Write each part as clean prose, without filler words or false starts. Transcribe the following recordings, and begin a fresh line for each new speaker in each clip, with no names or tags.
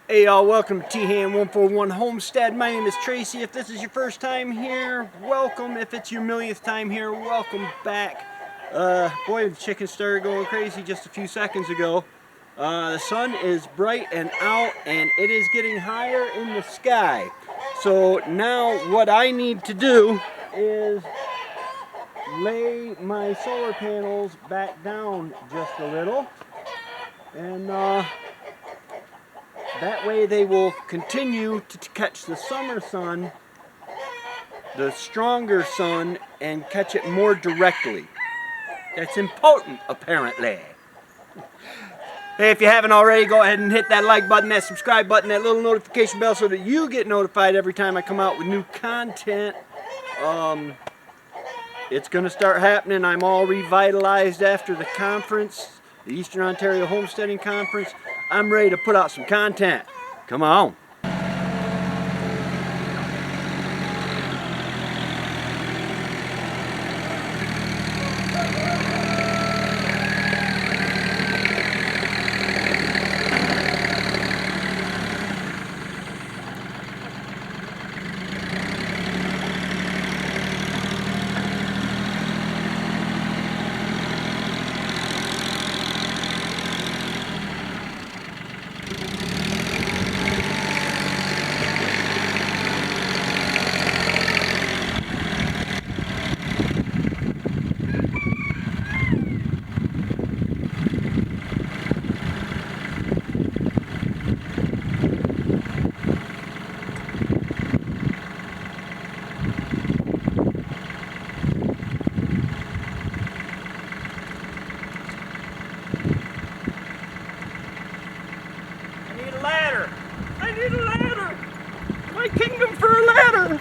Hey y'all, welcome to T-Ham141 Homestead. My name is Tracy. If this is your first time here, welcome. If it's your millionth time here, welcome back. Boy, the chicken started going crazy just a few seconds ago. The sun is bright and out and it is getting higher in the sky. So now what I need to do is lay my solar panels back down just a little. And that way they will continue to catch the summer sun, the stronger sun, and catch it more directly. That's important, apparently. Hey, if you haven't already, go ahead and hit that like button, that subscribe button, that little notification bell so that you get notified every time I come out with new content. It's going to start happening. I'm all revitalized after the conference, the Eastern Ontario Homesteading Conference. I'm ready to put out some content. Come on. I need a ladder! My kingdom for a ladder!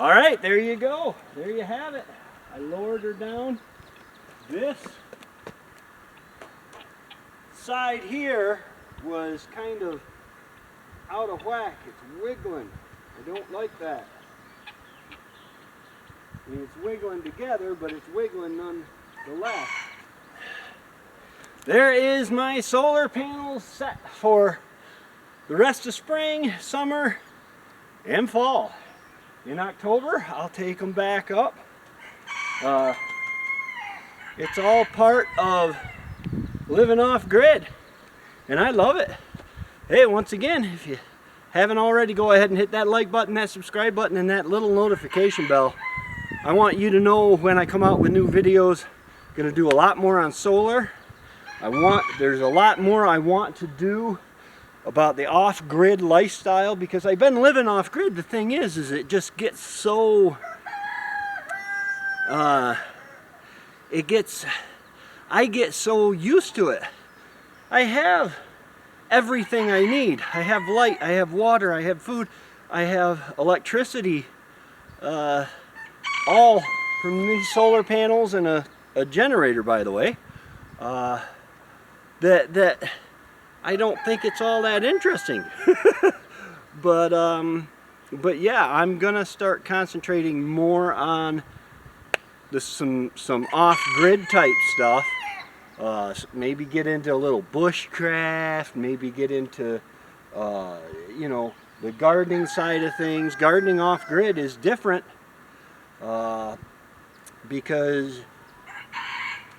All right, there you go. There you have it. I lowered her down. This side here was kind of out of whack. It's wiggling. I don't like that. I mean, it's wiggling together, but it's wiggling nonetheless. There is my solar panels set for the rest of spring, summer, and fall. In October, I'll take them back up. It's all part of living off grid, and I love it. Hey, once again, if you haven't already, go ahead and hit that like button, that subscribe button, and that little notification bell. I want you to know when I come out with new videos. I'm gonna do a lot more on solar. There's a lot more I want to do about the off-grid lifestyle, because I've been living off-grid. The thing is it just gets so I get so used to it. I have everything I need. I have light, I have water, I have food, I have electricity, all from these solar panels and a generator, by the way. That I don't think it's all that interesting. but yeah, I'm gonna start concentrating more on some off-grid type stuff. Maybe get into a little bushcraft, maybe get into you know, the gardening side of things. Gardening off-grid is different because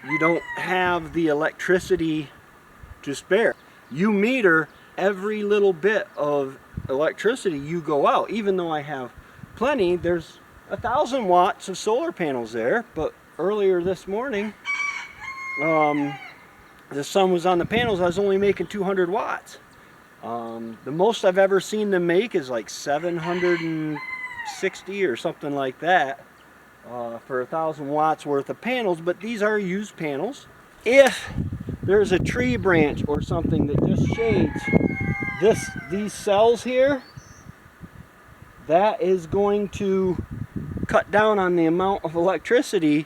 you don't have the electricity to spare. You meter every little bit of electricity you go out. Even though I have plenty, there's 1,000 watts of solar panels there, but earlier this morning the sun was on the panels. I was only making 200 watts. The most I've ever seen them make is like 760 or something like that for 1,000 watts worth of panels, but these are used panels. If there's a tree branch or something that just shades these cells here, that is going to cut down on the amount of electricity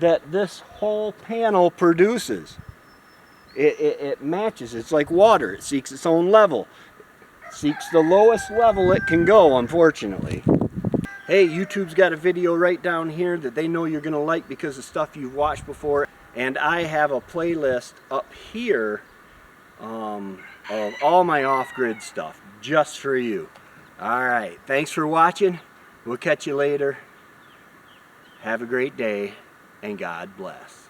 that this whole panel produces. It matches. It's like water. It seeks its own level. It seeks the lowest level it can go, unfortunately. Hey, YouTube's got a video right down here that they know you're going to like because of stuff you've watched before. And I have a playlist up here of all my off-grid stuff just for you. Alright, thanks for watching. We'll catch you later. Have a great day, and God bless.